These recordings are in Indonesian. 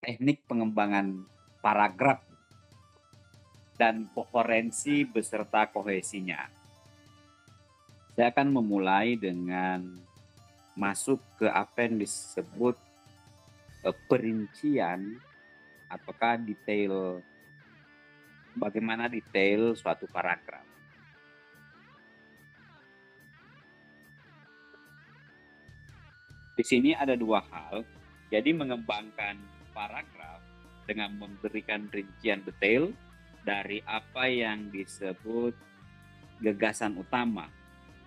teknik pengembangan paragraf dan koherensi beserta kohesinya. Saya akan memulai dengan masuk ke apa yang disebut perincian ataukah detail, bagaimana detail suatu paragraf. Di sini ada dua hal, jadi mengembangkan paragraf dengan memberikan rincian detail dari apa yang disebut gagasan utama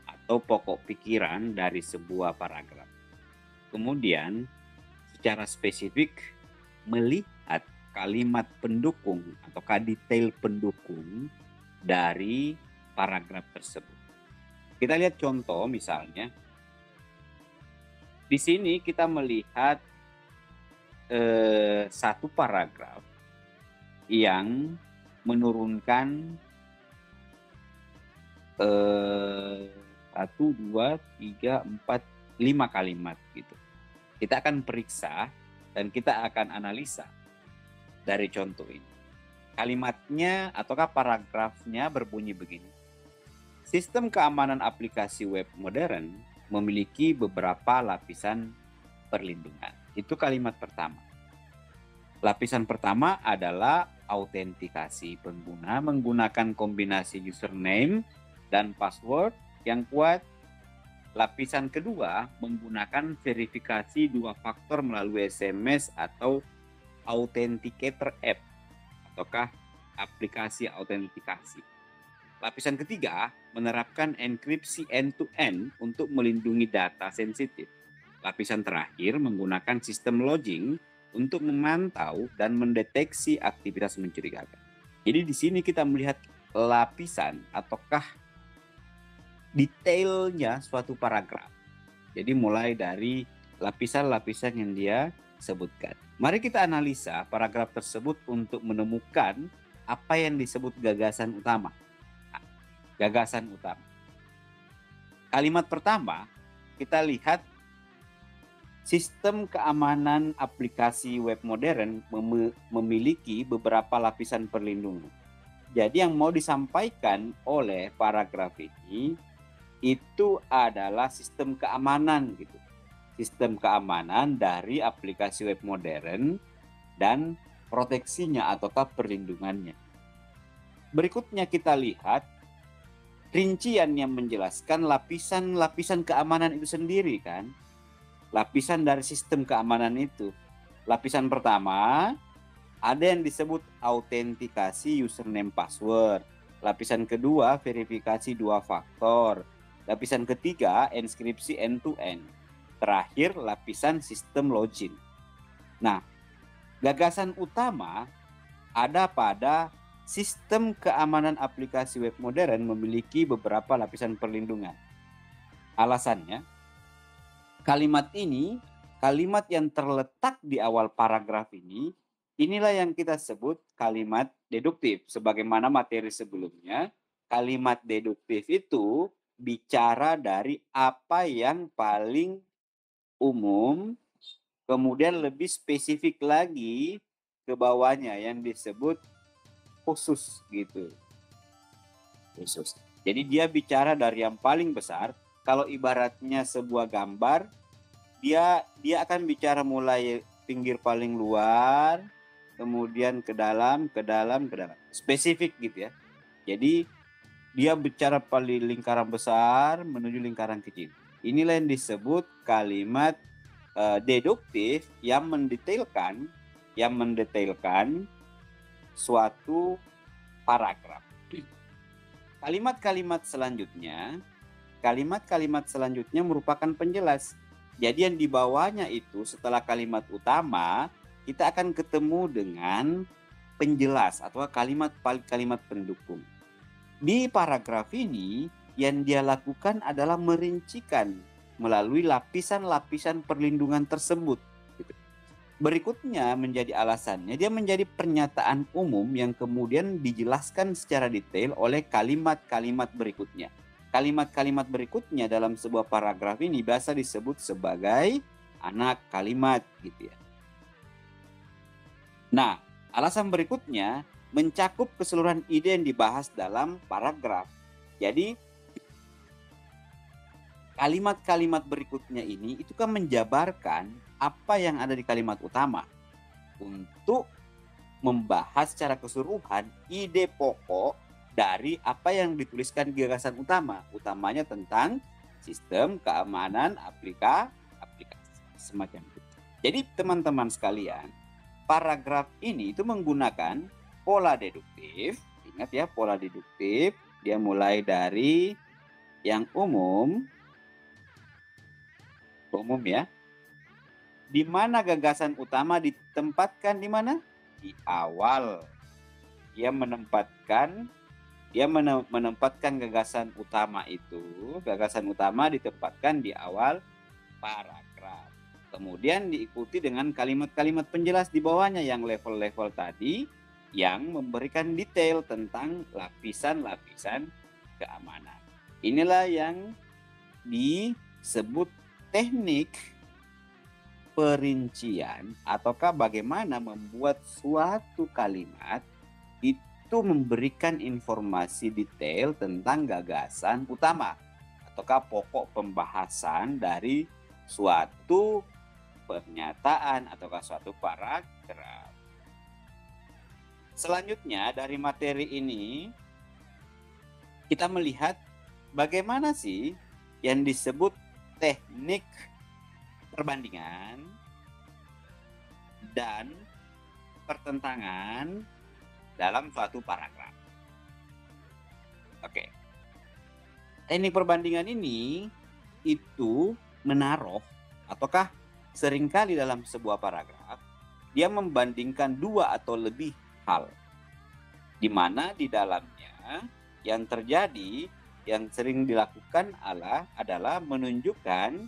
atau pokok pikiran dari sebuah paragraf. Kemudian secara spesifik melihat kalimat pendukung atau detail pendukung dari paragraf tersebut. Kita lihat contoh misalnya. Di sini kita melihat satu paragraf yang menurunkan 1, 2, 3, 4, 5 kalimat gitu. Kita akan periksa dan kita akan analisa dari contoh ini. Kalimatnya ataukah paragrafnya berbunyi begini. Sistem keamanan aplikasi web modern memiliki beberapa lapisan perlindungan. Itu kalimat pertama. Lapisan pertama adalah autentikasi pengguna menggunakan kombinasi username dan password yang kuat. Lapisan kedua menggunakan verifikasi 2 faktor melalui SMS atau authenticator app ataukah aplikasi autentikasi. Lapisan ketiga menerapkan enkripsi end-to-end untuk melindungi data sensitif. Lapisan terakhir menggunakan sistem logging untuk memantau dan mendeteksi aktivitas mencurigakan. Jadi di sini kita melihat lapisan ataukah detailnya suatu paragraf. Jadi mulai dari lapisan-lapisan yang dia sebutkan. Mari kita analisa paragraf tersebut untuk menemukan apa yang disebut gagasan utama. Gagasan utama. Kalimat pertama, kita lihat sistem keamanan aplikasi web modern memiliki beberapa lapisan perlindungan. Jadi yang mau disampaikan oleh paragraf ini itu adalah sistem keamanan gitu. Sistem keamanan dari aplikasi web modern dan proteksinya ataukah perlindungannya. Berikutnya kita lihat rincian yang menjelaskan lapisan-lapisan keamanan itu sendiri kan. Lapisan dari sistem keamanan itu. Lapisan pertama ada yang disebut autentikasi username password. Lapisan kedua verifikasi 2 faktor. Lapisan ketiga enkripsi end-to-end. Terakhir lapisan sistem login. Nah, gagasan utama ada pada sistem keamanan aplikasi web modern memiliki beberapa lapisan perlindungan. Alasannya, kalimat ini, kalimat yang terletak di awal paragraf ini, inilah yang kita sebut kalimat deduktif. Sebagaimana materi sebelumnya, kalimat deduktif itu bicara dari apa yang paling umum, kemudian lebih spesifik lagi ke bawahnya yang disebut khusus gitu. Khusus. Jadi dia bicara dari yang paling besar. Kalau ibaratnya sebuah gambar, dia akan bicara mulai pinggir paling luar, kemudian ke dalam, ke dalam, ke dalam. Spesifik gitu ya. Jadi dia bicara paling lingkaran besar menuju lingkaran kecil. Inilah yang disebut kalimat deduktif yang mendetailkan suatu paragraf. Kalimat-kalimat selanjutnya merupakan penjelas. Jadi yang di bawahnya itu setelah kalimat utama kita akan ketemu dengan penjelas atau kalimat pendukung. Di paragraf ini yang dia lakukan adalah merincikan melalui lapisan-lapisan perlindungan tersebut. Berikutnya menjadi alasannya, dia menjadi pernyataan umum yang kemudian dijelaskan secara detail oleh kalimat-kalimat berikutnya. Kalimat-kalimat berikutnya dalam sebuah paragraf ini biasa disebut sebagai anak kalimat gitu ya. Nah, alasan berikutnya mencakup keseluruhan ide yang dibahas dalam paragraf. Jadi, kalimat-kalimat berikutnya ini itu kan menjabarkan apa yang ada di kalimat utama untuk membahas secara keseluruhan ide pokok dari apa yang dituliskan di gagasan utama, utamanya tentang sistem keamanan aplikasi semacam itu. Jadi teman-teman sekalian, paragraf ini itu menggunakan pola deduktif. Ingat ya, pola deduktif, dia mulai dari yang umum ya. Di mana gagasan utama ditempatkan di mana? Di awal. Dia menempatkan gagasan utama ditempatkan di awal paragraf. Kemudian diikuti dengan kalimat-kalimat penjelas di bawahnya yang level-level tadi yang memberikan detail tentang lapisan-lapisan keamanan. Inilah yang disebut teknik perincian ataukah bagaimana membuat suatu kalimat itu memberikan informasi detail tentang gagasan utama ataukah pokok pembahasan dari suatu pernyataan ataukah suatu paragraf. Selanjutnya dari materi ini kita melihat bagaimana sih yang disebut teknik perbandingan dan pertentangan dalam suatu paragraf. Oke. Teknik perbandingan ini itu menaruh ataukah seringkali dalam sebuah paragraf dia membandingkan dua atau lebih hal, di mana di dalamnya yang terjadi yang sering dilakukan adalah menunjukkan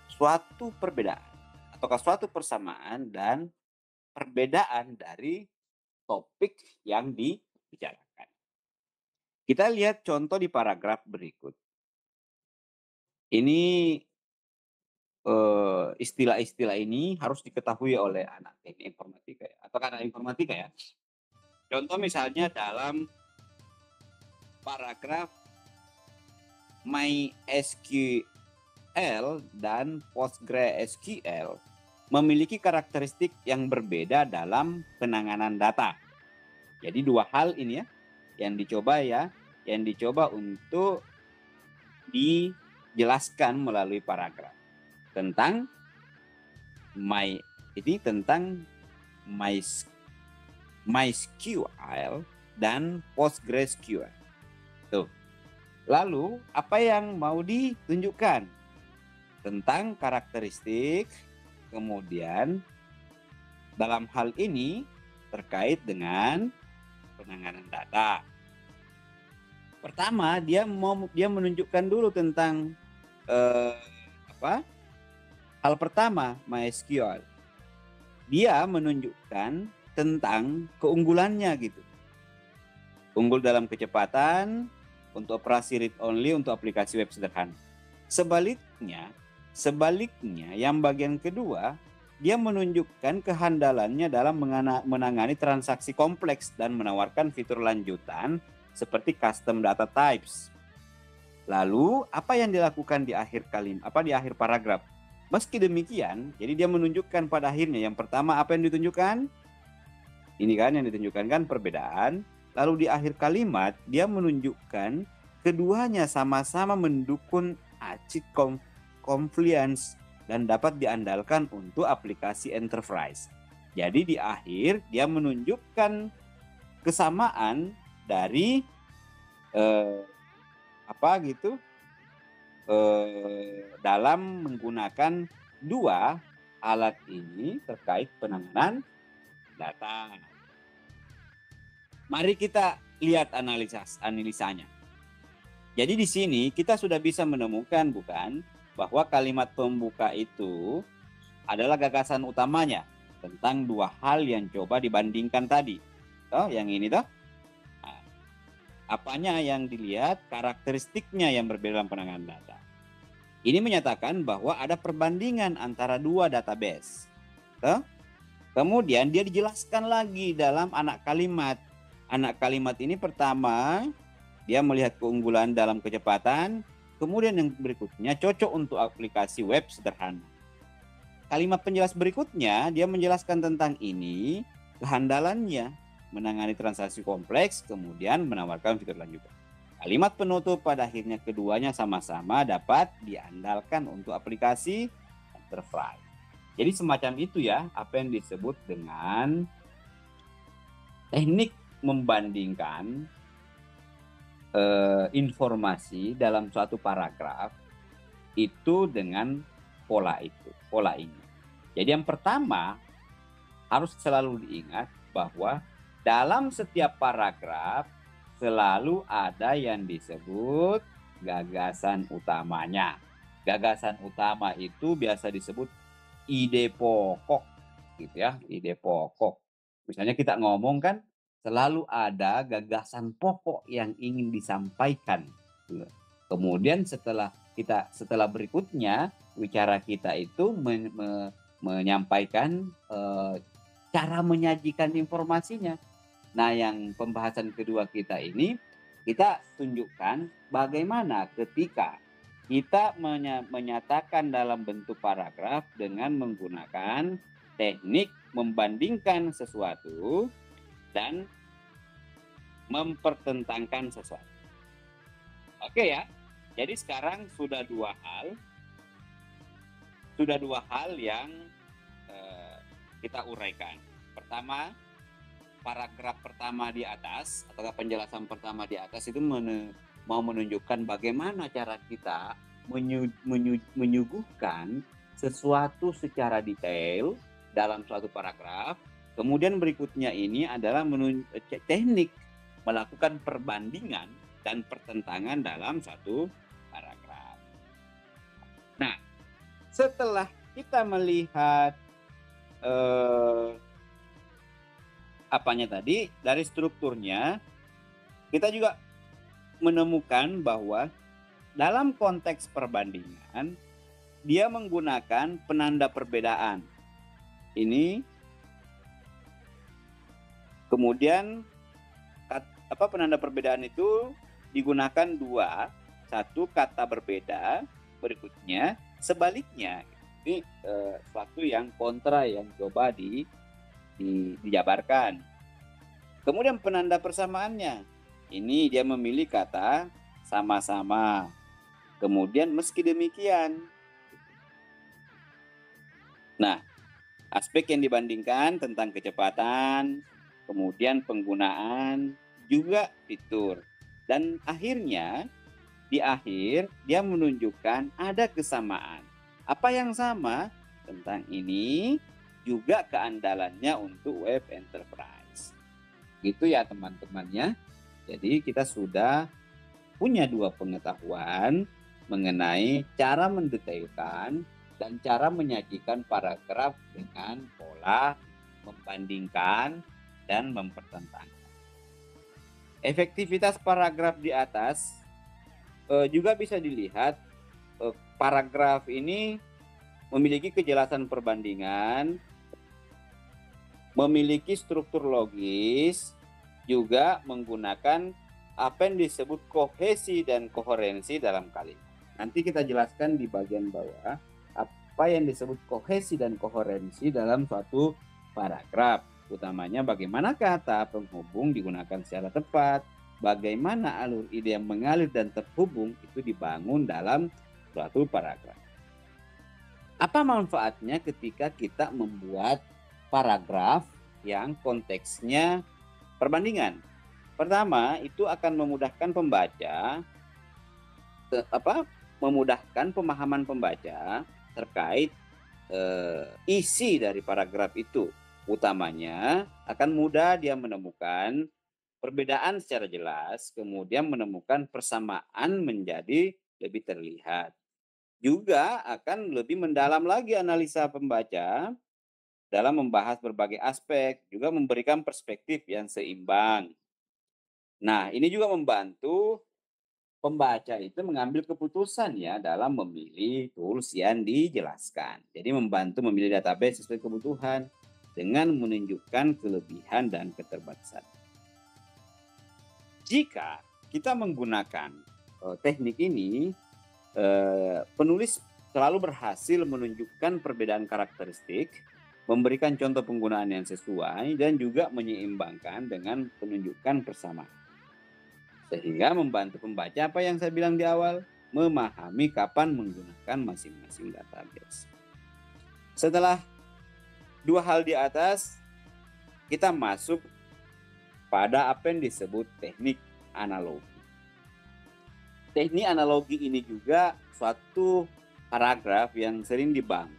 suatu perbedaan ataukah suatu persamaan dan perbedaan dari topik yang dibicarakan. Kita lihat contoh di paragraf berikut. Ini istilah-istilah ini harus diketahui oleh anak teknik informatika ya, atau anak informatika ya. Contoh misalnya dalam paragraf MySQL dan PostgreSQL memiliki karakteristik yang berbeda dalam penanganan data. Jadi dua hal ini ya yang dicoba untuk dijelaskan melalui paragraf tentang MySQL dan PostgreSQL. Tuh. Lalu apa yang mau ditunjukkan? Tentang karakteristik, kemudian dalam hal ini terkait dengan penanganan data. Pertama, dia menunjukkan dulu tentang hal pertama MySQL. Dia menunjukkan tentang keunggulannya gitu. Unggul dalam kecepatan, untuk operasi read only, untuk aplikasi web sederhana. Sebaliknya yang bagian kedua, dia menunjukkan kehandalannya dalam menangani transaksi kompleks dan menawarkan fitur lanjutan seperti custom data types. Lalu apa yang dilakukan di akhir paragraf? Meski demikian, jadi dia menunjukkan pada akhirnya yang pertama apa yang ditunjukkan? Ini kan yang ditunjukkan kan perbedaan. Lalu di akhir kalimat dia menunjukkan keduanya sama-sama mendukung ACID compliance dan dapat diandalkan untuk aplikasi enterprise. Jadi di akhir dia menunjukkan kesamaan dari dalam menggunakan dua alat ini terkait penanganan data. Mari kita lihat analisanya. Jadi di sini kita sudah bisa menemukan bukan bahwa kalimat pembuka itu adalah gagasan utamanya tentang dua hal yang coba dibandingkan tadi. Yang ini toh. Nah, apanya yang dilihat? Karakteristiknya yang berbeda dalam penanganan data. Ini menyatakan bahwa ada perbandingan antara dua database. Kemudian dia dijelaskan lagi dalam anak kalimat. Anak kalimat ini pertama, dia melihat keunggulan dalam kecepatan, kemudian yang berikutnya cocok untuk aplikasi web sederhana. Kalimat penjelas berikutnya, dia menjelaskan tentang ini, kehandalannya, menangani transaksi kompleks, kemudian menawarkan fitur lanjutan. Kalimat penutup pada akhirnya keduanya sama-sama dapat diandalkan untuk aplikasi enterprise. Jadi semacam itu ya, apa yang disebut dengan teknik membandingkan informasi dalam suatu paragraf itu dengan pola ini. Jadi yang pertama harus selalu diingat bahwa dalam setiap paragraf selalu ada yang disebut gagasan utamanya. Gagasan utama itu biasa disebut ide pokok gitu ya, ide pokok. Misalnya kita ngomong kan selalu ada gagasan pokok yang ingin disampaikan. Kemudian setelah berikutnya bicara kita itu menyampaikan cara menyajikan informasinya. Nah, yang pembahasan kedua kita ini kita tunjukkan bagaimana ketika kita menyatakan dalam bentuk paragraf dengan menggunakan teknik membandingkan sesuatu dan mempertentangkan sesuatu. Oke ya, jadi sekarang sudah dua hal yang kita uraikan. Pertama, paragraf pertama di atas atau penjelasan pertama di atas itu mau menunjukkan bagaimana cara kita menyuguhkan sesuatu secara detail dalam suatu paragraf. Kemudian berikutnya ini adalah teknik melakukan perbandingan dan pertentangan dalam suatu paragraf. Nah, setelah kita melihat dari strukturnya, kita juga menemukan bahwa dalam konteks perbandingan dia menggunakan penanda perbedaan. Ini kemudian penanda perbedaan itu digunakan dua, satu kata berbeda, berikutnya sebaliknya. Ini suatu yang kontra yang coba dijabarkan. Kemudian penanda persamaannya, ini dia memilih kata sama-sama. Kemudian meski demikian. Nah, aspek yang dibandingkan tentang kecepatan, kemudian penggunaan, juga fitur. Dan akhirnya di akhir dia menunjukkan ada kesamaan. Apa yang sama tentang ini juga keandalannya untuk web enterprise. Gitu ya teman-temannya. Jadi kita sudah punya dua pengetahuan mengenai cara mendetailkan dan cara menyajikan paragraf dengan pola membandingkan dan mempertentangkan. Efektivitas paragraf di atas juga bisa dilihat. Paragraf ini memiliki kejelasan perbandingan, memiliki struktur logis, juga menggunakan apa yang disebut kohesi dan koherensi dalam kalimat. Nanti kita jelaskan di bagian bawah apa yang disebut kohesi dan koherensi dalam suatu paragraf. Utamanya bagaimana kata penghubung digunakan secara tepat, bagaimana alur ide yang mengalir dan terhubung itu dibangun dalam suatu paragraf. Apa manfaatnya ketika kita membuat paragraf yang konteksnya perbandingan? Pertama, itu akan memudahkan pembaca, memudahkan pemahaman pembaca terkait isi dari paragraf itu. Utamanya akan mudah dia menemukan perbedaan secara jelas, kemudian menemukan persamaan menjadi lebih terlihat. Juga akan lebih mendalam lagi analisa pembaca dalam membahas berbagai aspek, juga memberikan perspektif yang seimbang. Nah, ini juga membantu pembaca itu mengambil keputusan ya dalam memilih tools yang dijelaskan. Jadi membantu memilih database sesuai kebutuhan. dengan menunjukkan kelebihan dan keterbatasan. Jika kita menggunakan teknik ini, penulis selalu berhasil menunjukkan perbedaan karakteristik, memberikan contoh penggunaan yang sesuai, dan juga menyeimbangkan dengan penunjukan persamaan. Sehingga membantu pembaca apa yang saya bilang di awal, memahami kapan menggunakan masing-masing database. Setelah dua hal di atas, kita masuk pada apa yang disebut teknik analogi. Teknik analogi ini juga suatu paragraf yang sering dibangun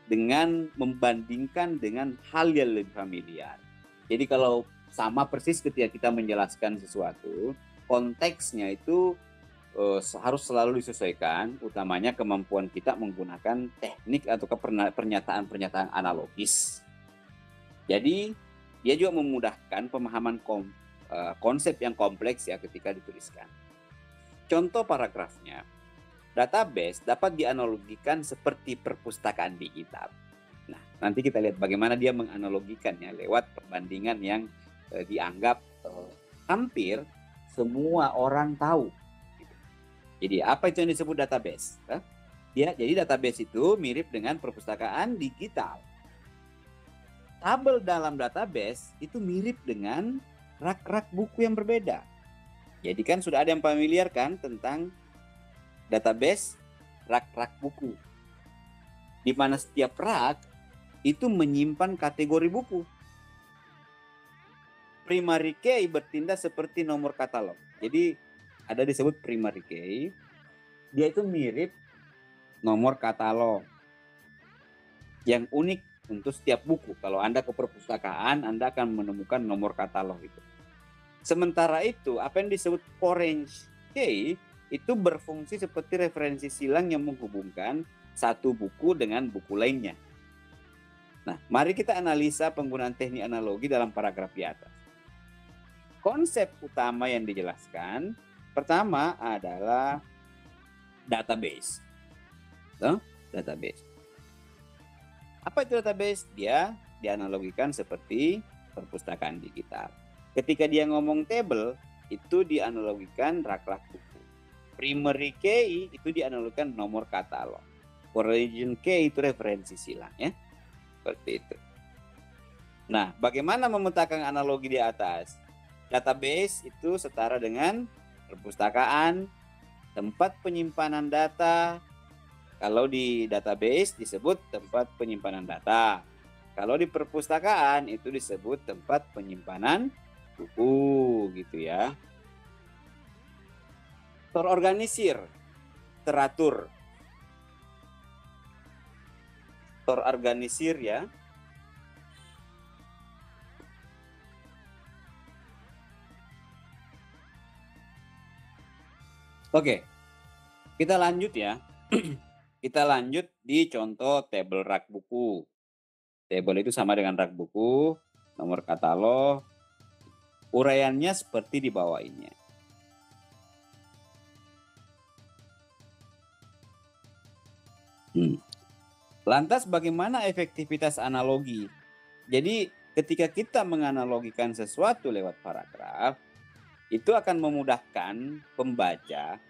dengan membandingkan dengan hal yang lebih familiar. Jadi kalau sama persis ketika kita menjelaskan sesuatu, konteksnya itu harus selalu disesuaikan, utamanya kemampuan kita menggunakan teknik atau pernyataan-pernyataan analogis. Jadi dia juga memudahkan pemahaman konsep yang kompleks ya ketika dituliskan. Contoh paragrafnya, database dapat dianalogikan seperti perpustakaan digital. Nah, nanti kita lihat bagaimana dia menganalogikannya lewat perbandingan yang dianggap hampir semua orang tahu. Jadi apa itu yang disebut database? Jadi database itu mirip dengan perpustakaan digital. Tabel dalam database itu mirip dengan rak-rak buku yang berbeda. Jadi kan sudah ada yang familiar kan tentang database rak-rak buku. Di mana setiap rak itu menyimpan kategori buku. Primary key bertindak seperti nomor katalog. Jadi ada disebut primary key. Dia itu mirip nomor katalog yang unik untuk setiap buku. Kalau Anda ke perpustakaan, Anda akan menemukan nomor katalog itu. Sementara itu, apa yang disebut foreign key itu berfungsi seperti referensi silang yang menghubungkan satu buku dengan buku lainnya. Nah, mari kita analisa penggunaan teknik analogi dalam paragraf di atas. Konsep utama yang dijelaskan, pertama adalah database. Database. Apa itu database? Dia dianalogikan seperti perpustakaan digital. Ketika dia ngomong table, itu dianalogikan rak-rak buku. Primary key itu dianalogikan nomor katalog. Origin key itu referensi silang ya. Seperti itu. Nah, bagaimana memetakan analogi di atas? Database itu setara dengan perpustakaan, tempat penyimpanan data. Kalau di database disebut tempat penyimpanan data. Kalau di perpustakaan itu disebut tempat penyimpanan buku gitu ya. Terorganisir, teratur. Terorganisir ya. Oke, kita lanjut ya. Kita lanjut di contoh tabel rak buku. Tabel itu sama dengan rak buku, nomor katalog. Uraiannya seperti di bawah ini. Lantas bagaimana efektivitas analogi? Jadi ketika kita menganalogikan sesuatu lewat paragraf, itu akan memudahkan pembaca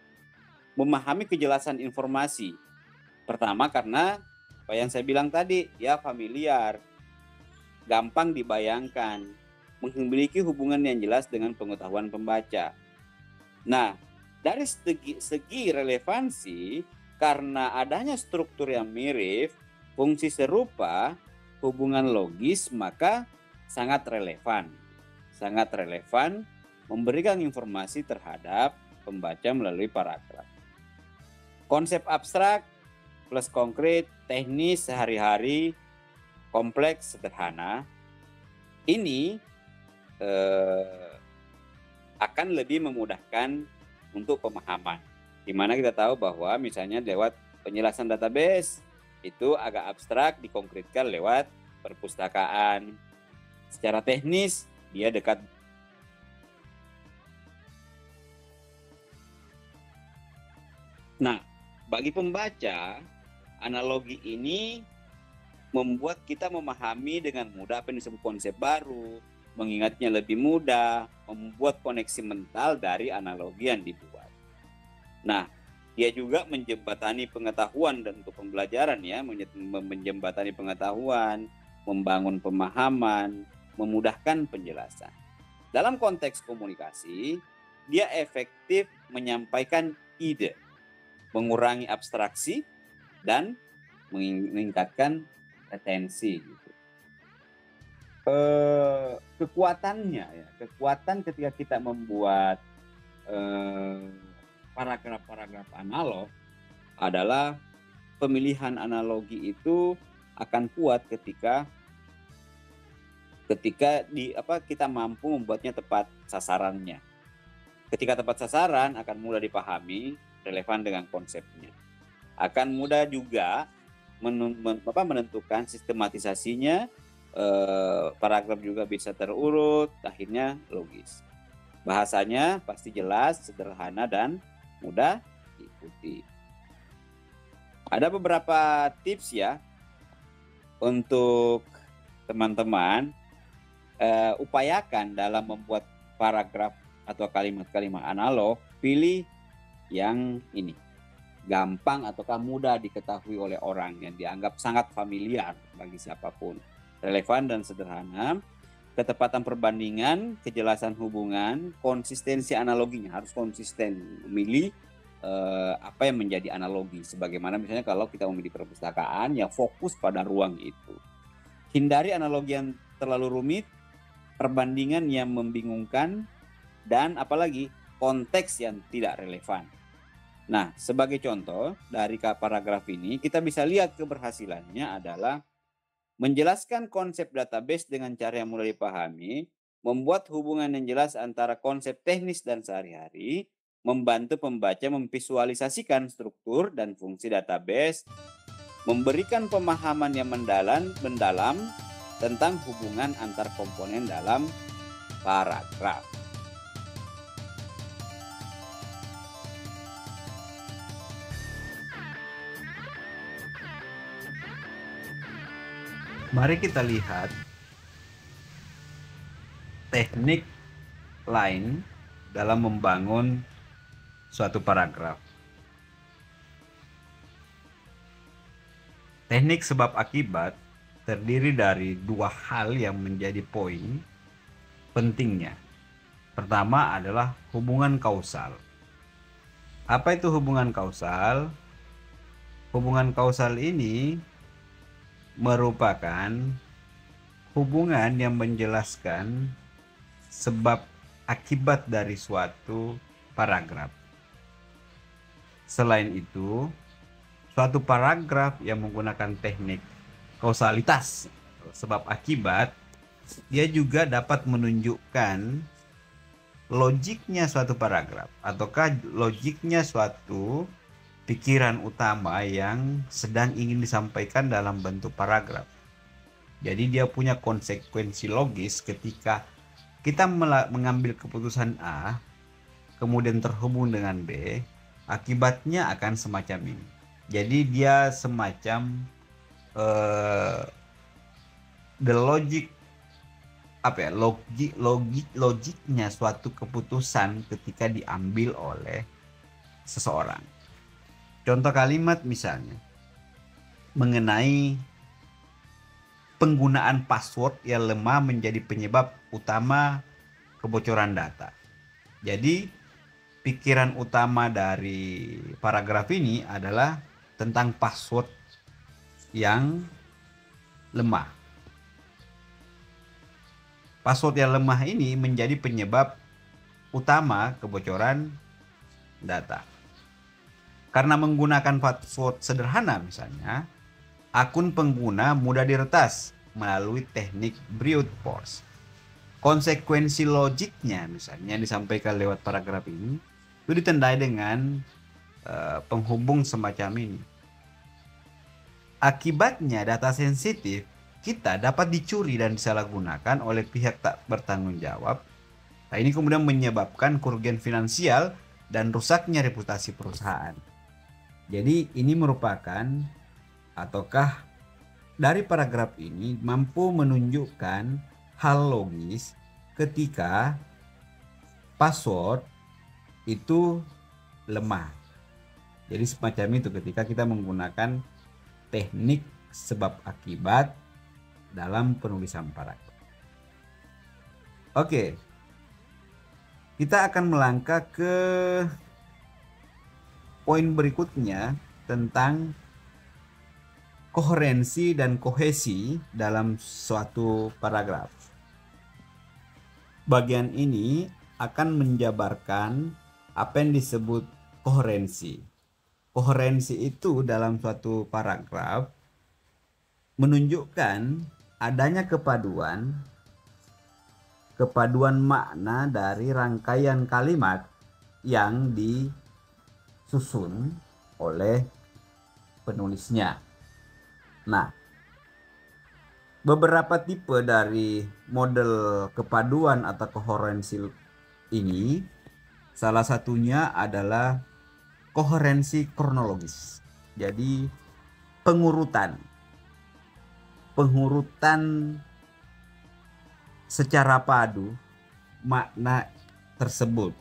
memahami kejelasan informasi. Pertama karena apa yang saya bilang tadi, ya familiar, gampang dibayangkan, memiliki hubungan yang jelas dengan pengetahuan pembaca. Nah, dari segi relevansi, karena adanya struktur yang mirip, fungsi serupa, hubungan logis, maka sangat relevan. Sangat relevan memberikan informasi terhadap pembaca melalui paragraf. Konsep abstrak plus konkret, teknis sehari-hari, kompleks, sederhana, ini akan lebih memudahkan untuk pemahaman. Di mana kita tahu bahwa misalnya lewat penjelasan database itu agak abstrak, dikonkretkan lewat perpustakaan. Secara teknis dia dekat. Nah, bagi pembaca, analogi ini membuat kita memahami dengan mudah apa yang disebut konsep baru, mengingatnya lebih mudah, membuat koneksi mental dari analogi yang dibuat. Nah, dia juga menjembatani pengetahuan dan untuk pembelajaran ya, menjembatani pengetahuan, membangun pemahaman, memudahkan penjelasan. Dalam konteks komunikasi, dia efektif menyampaikan ide, mengurangi abstraksi, dan meningkatkan retensi. Gitu. Kekuatannya ya, kekuatan ketika kita membuat paragraf-paragraf analog adalah pemilihan analogi itu akan kuat ketika kita mampu membuatnya tepat sasarannya. Ketika tepat sasaran akan mudah dipahami, relevan dengan konsepnya. Akan mudah juga menentukan sistematisasinya, paragraf juga bisa terurut, akhirnya logis. Bahasanya pasti jelas, sederhana, dan mudah diikuti. Ada beberapa tips ya untuk teman-teman, upayakan dalam membuat paragraf atau kalimat-kalimat analog, pilih yang ini, gampang ataukah mudah diketahui oleh orang, yang dianggap sangat familiar bagi siapapun, relevan dan sederhana, ketepatan perbandingan, kejelasan hubungan, konsistensi analoginya, harus konsisten memilih apa yang menjadi analogi. Sebagaimana misalnya kalau kita memilih perpustakaan, ya fokus pada ruang itu. Hindari analogi yang terlalu rumit, perbandingan yang membingungkan, dan apalagi konteks yang tidak relevan. Nah, sebagai contoh dari paragraf ini, kita bisa lihat keberhasilannya adalah menjelaskan konsep database dengan cara yang mudah dipahami, membuat hubungan yang jelas antara konsep teknis dan sehari-hari, membantu pembaca memvisualisasikan struktur dan fungsi database, memberikan pemahaman yang mendalam tentang hubungan antar komponen dalam paragraf. Mari kita lihat teknik lain dalam membangun suatu paragraf. Teknik sebab akibat terdiri dari dua hal yang menjadi poin pentingnya. Pertama adalah hubungan kausal. Apa itu hubungan kausal? Hubungan kausal ini merupakan hubungan yang menjelaskan sebab akibat dari suatu paragraf. Selain itu, suatu paragraf yang menggunakan teknik kausalitas sebab akibat, dia juga dapat menunjukkan logiknya suatu paragraf ataukah logiknya suatu pikiran utama yang sedang ingin disampaikan dalam bentuk paragraf. Jadi dia punya konsekuensi logis ketika kita mengambil keputusan A, kemudian terhubung dengan B, akibatnya akan semacam ini. Jadi dia semacam the logic, logiknya suatu keputusan ketika diambil oleh seseorang. Contoh kalimat misalnya mengenai penggunaan password yang lemah menjadi penyebab utama kebocoran data. Jadi pikiran utama dari paragraf ini adalah tentang password yang lemah. Password yang lemah ini menjadi penyebab utama kebocoran data. Karena menggunakan password sederhana misalnya, akun pengguna mudah diretas melalui teknik brute force. Konsekuensi logiknya misalnya disampaikan lewat paragraf ini, itu ditandai dengan penghubung semacam ini. Akibatnya data sensitif kita dapat dicuri dan disalahgunakan oleh pihak tak bertanggung jawab. Nah, ini kemudian menyebabkan kerugian finansial dan rusaknya reputasi perusahaan. Jadi ini merupakan ataukah dari paragraf ini mampu menunjukkan hal logis ketika password itu lemah. Jadi semacam itu ketika kita menggunakan teknik sebab akibat dalam penulisan paragraf. Oke, kita akan melangkah ke poin berikutnya tentang koherensi dan kohesi dalam suatu paragraf. Bagian ini akan menjabarkan apa yang disebut koherensi. Koherensi itu dalam suatu paragraf menunjukkan adanya kepaduan makna dari rangkaian kalimat yang disusun oleh penulisnya. Nah, beberapa tipe dari model kepaduan atau koherensi ini, salah satunya adalah koherensi kronologis. Jadi pengurutan secara padu makna tersebut.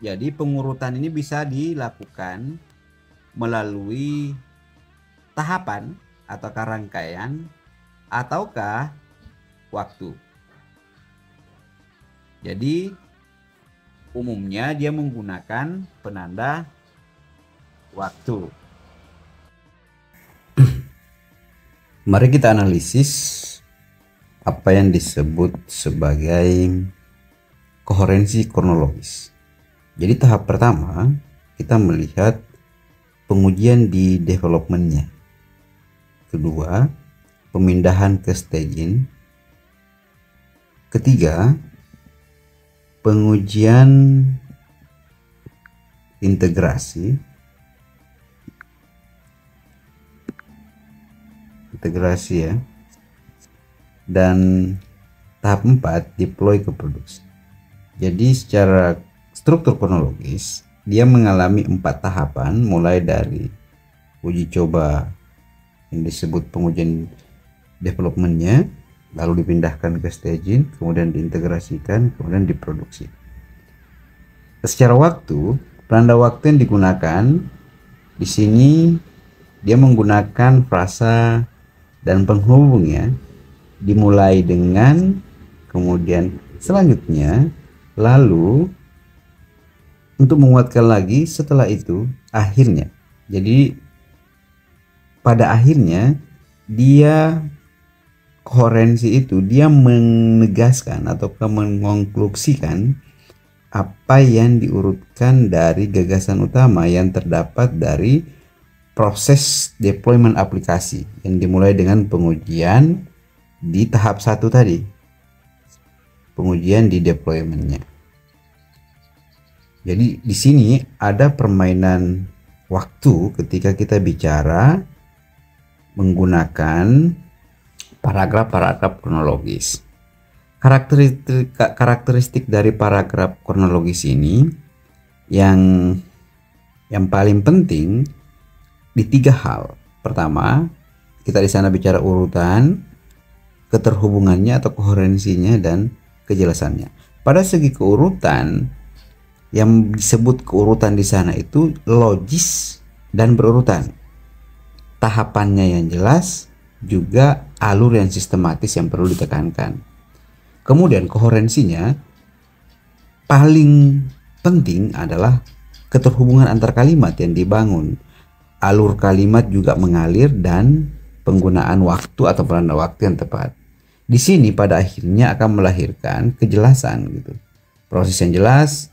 Jadi pengurutan ini bisa dilakukan melalui tahapan ataukah rangkaian ataukah waktu. Jadi umumnya dia menggunakan penanda waktu. Mari kita analisis apa yang disebut sebagai koherensi kronologis. Jadi tahap pertama kita melihat pengujian di developmentnya. Kedua, pemindahan ke staging. Ketiga, pengujian integrasi ya. Dan tahap 4 deploy ke produksi. Jadi secara struktur kronologis dia mengalami 4 tahapan, mulai dari uji coba yang disebut pengujian developmentnya, lalu dipindahkan ke staging, kemudian diintegrasikan, kemudian diproduksi. Secara waktu, penanda waktu yang digunakan di sini dia menggunakan frasa dan penghubungnya dimulai dengan, kemudian selanjutnya, lalu untuk menguatkan lagi, setelah itu akhirnya. Jadi pada akhirnya dia koherensi itu dia menegaskan atau mengonklusikan apa yang diurutkan dari gagasan utama yang terdapat dari proses deployment aplikasi yang dimulai dengan pengujian di tahap 1 tadi, pengujian di deploymentnya. Jadi di sini ada permainan waktu ketika kita bicara menggunakan paragraf kronologis. Karakteristik dari paragraf kronologis ini yang paling penting di 3 hal. Pertama, kita di sana bicara urutan, keterhubungannya atau koherensinya, dan kejelasannya. Pada segi keurutan, yang disebut keurutan di sana itu logis dan berurutan. Tahapannya yang jelas, juga alur yang sistematis yang perlu ditekankan. Kemudian koherensinya paling penting adalah keterhubungan antar kalimat yang dibangun. Alur kalimat juga mengalir dan penggunaan waktu atau penanda waktu yang tepat. Di sini pada akhirnya akan melahirkan kejelasan gitu. Proses yang jelas,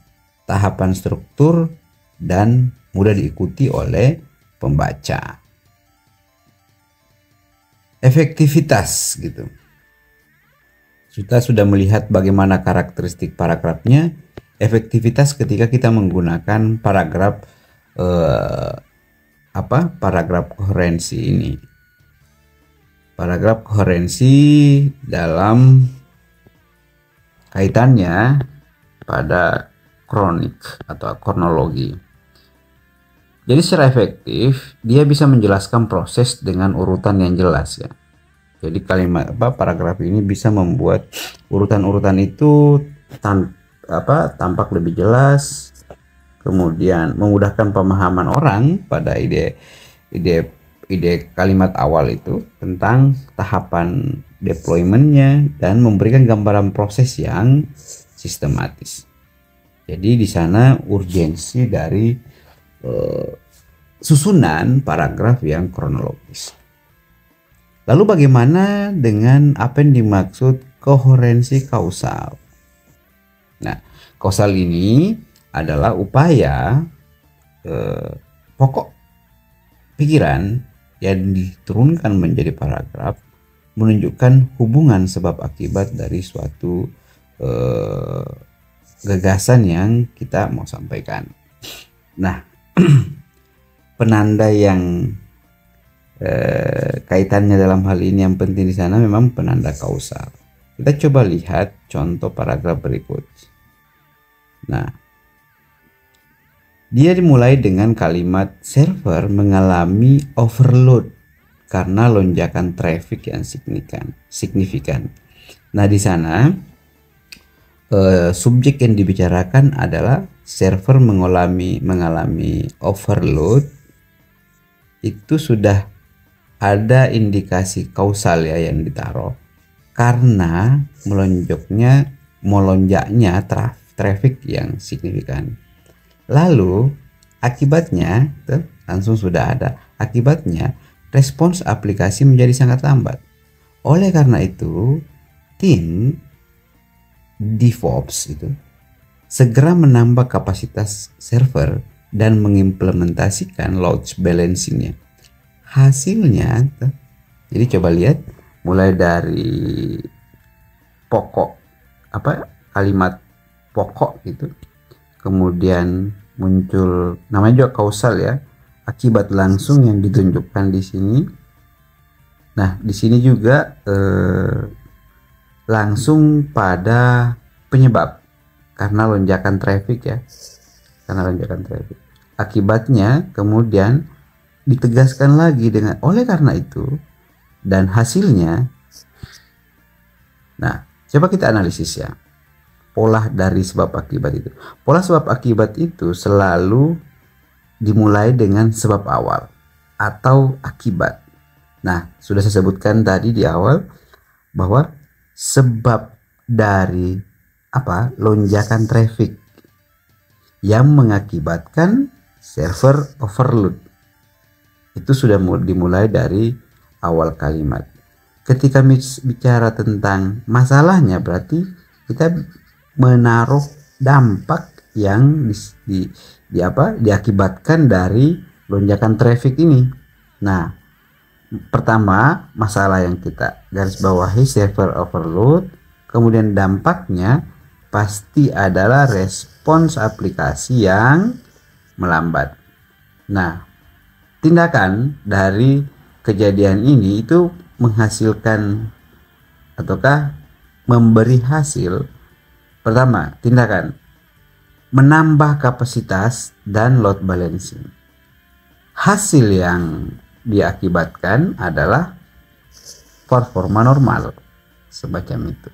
tahapan struktur, dan mudah diikuti oleh pembaca. Efektivitas gitu. Kita sudah melihat bagaimana karakteristik paragrafnya. Efektivitas ketika kita menggunakan paragraf paragraf koherensi ini. Paragraf koherensi dalam kaitannya pada kronik atau kronologi. Jadi secara efektif dia bisa menjelaskan proses dengan urutan yang jelas ya. Jadi kalimat paragraf ini bisa membuat urutan-urutan itu tampak lebih jelas, kemudian memudahkan pemahaman orang pada ide kalimat awal itu tentang tahapan deploymentnya dan memberikan gambaran proses yang sistematis. Jadi di sana urgensi dari susunan paragraf yang kronologis. Lalu bagaimana dengan apa yang dimaksud koherensi kausal? Nah, kausal ini adalah upaya pokok pikiran yang diturunkan menjadi paragraf menunjukkan hubungan sebab akibat dari suatu gagasan yang kita mau sampaikan. Nah, penanda yang kaitannya dalam hal ini yang penting di sana memang penanda kausal. Kita coba lihat contoh paragraf berikut. Nah, dia dimulai dengan kalimat server mengalami overload karena lonjakan traffic yang signifikan. Nah, di sana subjek yang dibicarakan adalah server mengalami overload. Itu sudah ada indikasi kausal ya yang ditaruh karena melonjaknya traffic yang signifikan. Lalu akibatnya langsung sudah ada akibatnya respons aplikasi menjadi sangat lambat. Oleh karena itu tim DevOps itu segera menambah kapasitas server dan mengimplementasikan load balancingnya. Hasilnya, jadi coba lihat mulai dari pokok kalimat pokok gitu, kemudian muncul namanya juga kausal ya, akibat langsung yang ditunjukkan di sini. Nah, di sini juga langsung pada penyebab karena lonjakan traffic ya, akibatnya kemudian ditegaskan lagi dengan oleh karena itu dan hasilnya. Nah, coba kita analisis ya pola dari sebab akibat itu. Pola sebab akibat itu selalu dimulai dengan sebab awal atau akibat. Nah, sudah saya sebutkan tadi di awal bahwa sebab dari lonjakan traffic yang mengakibatkan server overload itu sudah dimulai dari awal kalimat. Ketika bicara tentang masalahnya berarti kita menaruh dampak yang diakibatkan dari lonjakan traffic ini. Nah, pertama masalah yang kita garis bawahi server overload, kemudian dampaknya pasti adalah respons aplikasi yang melambat. Nah, tindakan dari kejadian ini itu menghasilkan ataukah memberi hasil. Pertama, tindakan menambah kapasitas dan load balancing. Hasil yang diakibatkan adalah performa normal semacam itu.